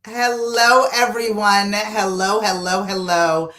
Hello, everyone. Hello, hello, hello.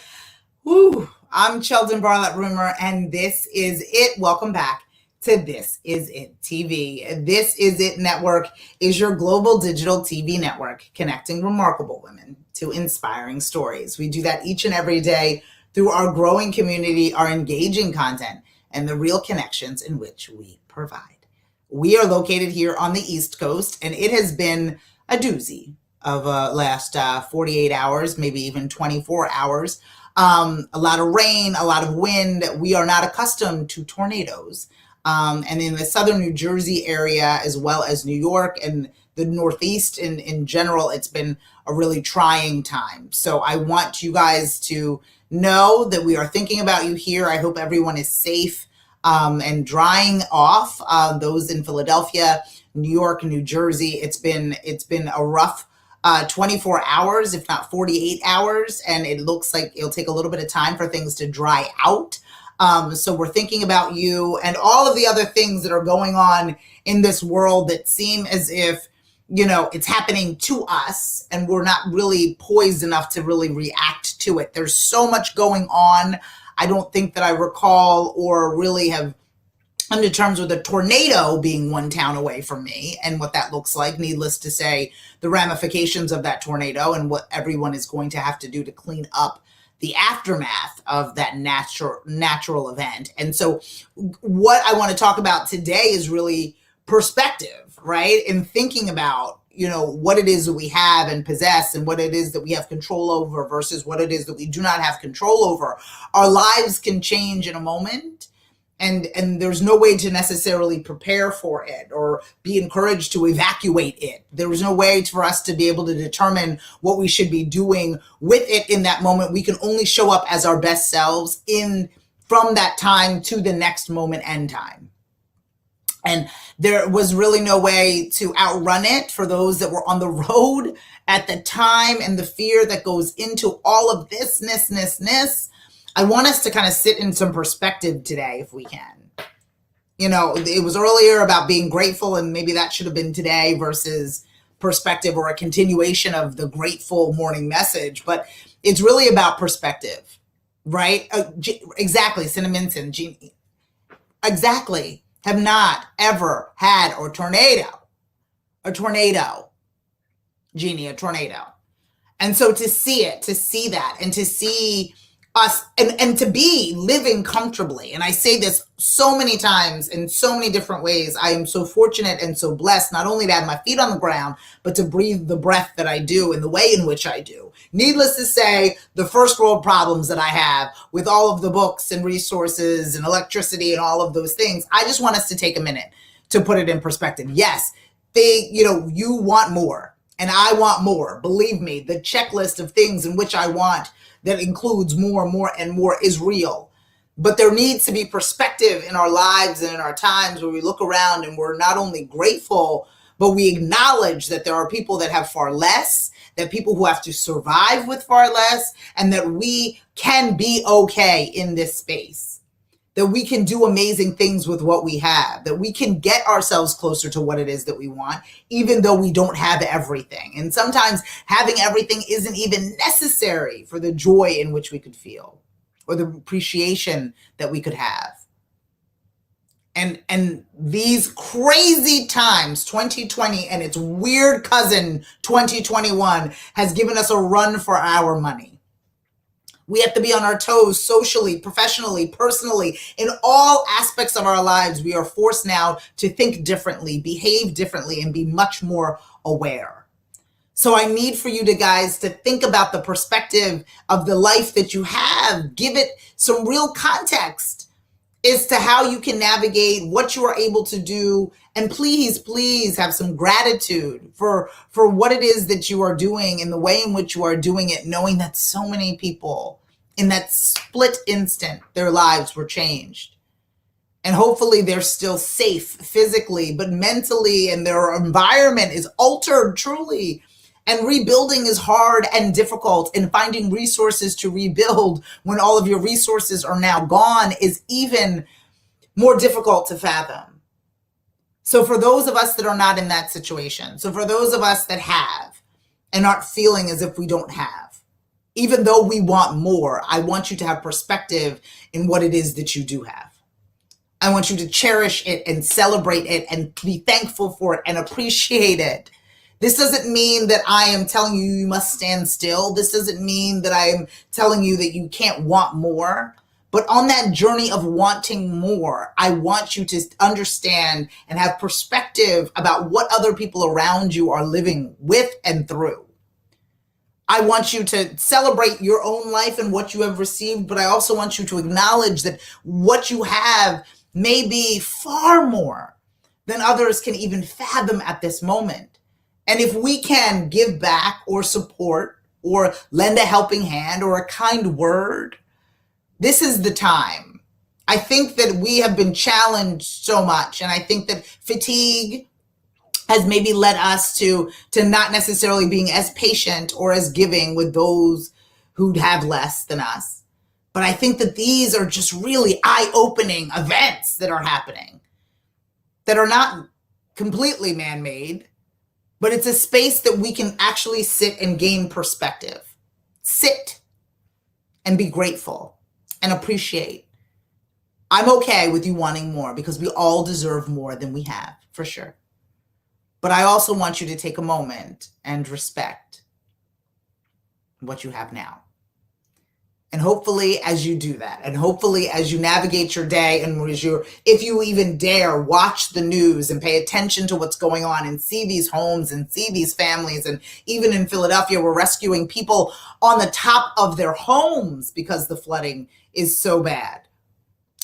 Woo. I'm Cheldin Barlatt Rumer, and this is it. Welcome back to This Is It TV. This Is It Network is your global digital TV network connecting remarkable women to inspiring stories. We do that each and every day through our growing community, our engaging content, and the real connections in which we provide. We are located here on the East Coast, and it has been a doozy of last 48 hours, maybe even 24 hours. A lot of rain, a lot of wind. We are not accustomed to tornadoes. And in the southern New Jersey area, as well as New York and the Northeast in general, it's been a really trying time. So I want you guys to know that we are thinking about you here. I hope everyone is safe and drying off. Those in Philadelphia, New York, New Jersey, it's been a rough 24 hours, if not 48 hours, and it looks like it'll take a little bit of time for things to dry out. So we're thinking about you and all of the other things that are going on in this world that seem as if, it's happening to us and we're not really poised enough to really react to it. There's so much going on. I don't think that I recall or really have come to terms with a tornado being one town away from me and what that looks like. Needless to say, the ramifications of that tornado and what everyone is going to have to do to clean up the aftermath of that natural event. And so what I want to talk about today is really perspective, right? And thinking about, what it is that we have and possess and what it is that we have control over versus what it is that we do not have control over. Our lives can change in a moment. And there's no way to necessarily prepare for it or be encouraged to evacuate it. There was no way for us to be able to determine what we should be doing with it in that moment. We can only show up as our best selves from that time to the next moment and time. And there was really no way to outrun it for those that were on the road at the time, and the fear that goes into all of this. I want us to kind of sit in some perspective today, if we can. It was earlier about being grateful, and maybe that should have been today versus perspective or a continuation of the grateful morning message. But it's really about perspective, right? Exactly, Cinnaminson, Jeannie. Exactly. Have not ever had a tornado, Jeannie, a tornado. And so to see that, and to see us and to be living comfortably. And I say this so many times in so many different ways. I am so fortunate and so blessed, not only to have my feet on the ground, but to breathe the breath that I do in the way in which I do. Needless to say, the first world problems that I have with all of the books and resources and electricity and all of those things, I just want us to take a minute to put it in perspective. Yes, you want more and I want more. Believe me, the checklist of things in which I want that includes more and more and more is real. But there needs to be perspective in our lives and in our times where we look around and we're not only grateful, but we acknowledge that there are people that have far less, that people who have to survive with far less, and that we can be okay in this space. That we can do amazing things with what we have, that we can get ourselves closer to what it is that we want, even though we don't have everything. And sometimes having everything isn't even necessary for the joy in which we could feel or the appreciation that we could have. And these crazy times, 2020 and its weird cousin, 2021, has given us a run for our money. We have to be on our toes socially, professionally, personally, in all aspects of our lives. We are forced now to think differently, behave differently, and be much more aware. So I need for you guys to think about the perspective of the life that you have. Give it some real context as to how you can navigate what you are able to do. And please have some gratitude for what it is that you are doing and the way in which you are doing it, knowing that so many people in that split instant, their lives were changed. And hopefully they're still safe physically, but mentally, and their environment is altered truly. And rebuilding is hard and difficult, and finding resources to rebuild when all of your resources are now gone is even more difficult to fathom. So for those of us that are not in that situation, so for those of us that have, and aren't feeling as if we don't have. Even though we want more, I want you to have perspective in what it is that you do have. I want you to cherish it and celebrate it and be thankful for it and appreciate it. This doesn't mean that I am telling you you must stand still. This doesn't mean that I am telling you that you can't want more. But on that journey of wanting more, I want you to understand and have perspective about what other people around you are living with and through. I want you to celebrate your own life and what you have received, but I also want you to acknowledge that what you have may be far more than others can even fathom at this moment. And if we can give back or support or lend a helping hand or a kind word, this is the time. I think that we have been challenged so much, and I think that fatigue has maybe led us to not necessarily being as patient or as giving with those who have less than us. But I think that these are just really eye-opening events that are happening that are not completely man-made, but it's a space that we can actually sit and gain perspective. Sit and be grateful and appreciate. I'm okay with you wanting more because we all deserve more than we have, for sure. But I also want you to take a moment and respect what you have now. And hopefully as you do that, and hopefully as you navigate your day, and if you even dare watch the news and pay attention to what's going on and see these homes and see these families, and even in Philadelphia, we're rescuing people on the top of their homes because the flooding is so bad.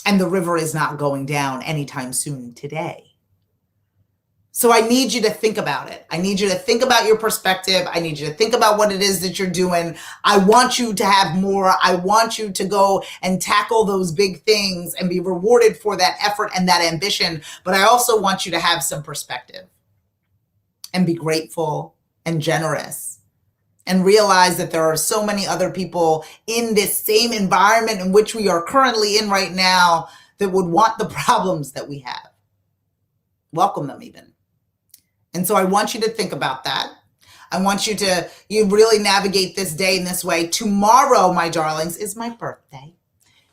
And the river is not going down anytime soon today. So I need you to think about it. I need you to think about your perspective. I need you to think about what it is that you're doing. I want you to have more. I want you to go and tackle those big things and be rewarded for that effort and that ambition. But I also want you to have some perspective and be grateful and generous and realize that there are so many other people in this same environment in which we are currently in right now that would want the problems that we have. Welcome them even. And so I want you to think about that. I want you to really navigate this day in this way. Tomorrow, my darlings, is my birthday.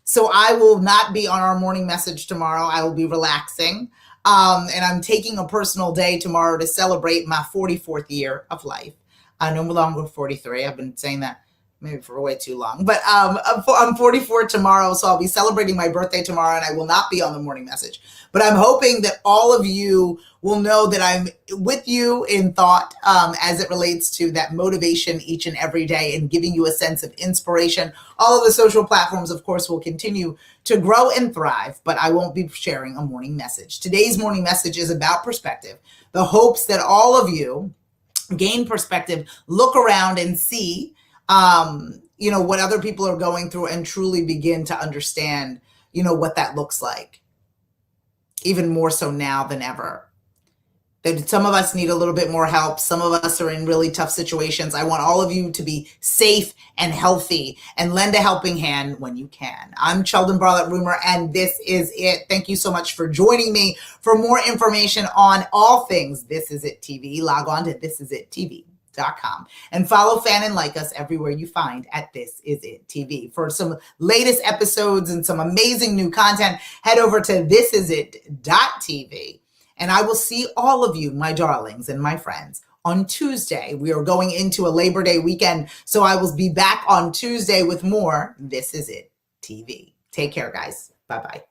So I will not be on our morning message tomorrow. I will be relaxing. And I'm taking a personal day tomorrow to celebrate my 44th year of life. No longer 43. I've been saying that maybe for way too long. But I'm 44 tomorrow, so I'll be celebrating my birthday tomorrow, and I will not be on the morning message. But I'm hoping that all of you will know that I'm with you in thought as it relates to that motivation each and every day and giving you a sense of inspiration. All of the social platforms, of course, will continue to grow and thrive, but I won't be sharing a morning message. Today's morning message is about perspective, the hopes that all of you gain perspective, look around and see what other people are going through and truly begin to understand, what that looks like. Even more so now than ever. That some of us need a little bit more help. Some of us are in really tough situations. I want all of you to be safe and healthy and lend a helping hand when you can. I'm Cheldin Barlatt Rumer, and this is it. Thank you so much for joining me. For more information on all things This Is It TV, log on to thisisItTV.com and follow, fan, and like us everywhere you find at This Is It TV. For some latest episodes and some amazing new content, head over to thisisIt.tv. And I will see all of you, my darlings and my friends, on Tuesday. We are going into a Labor Day weekend, so I will be back on Tuesday with more This Is It TV. Take care, guys. Bye-bye.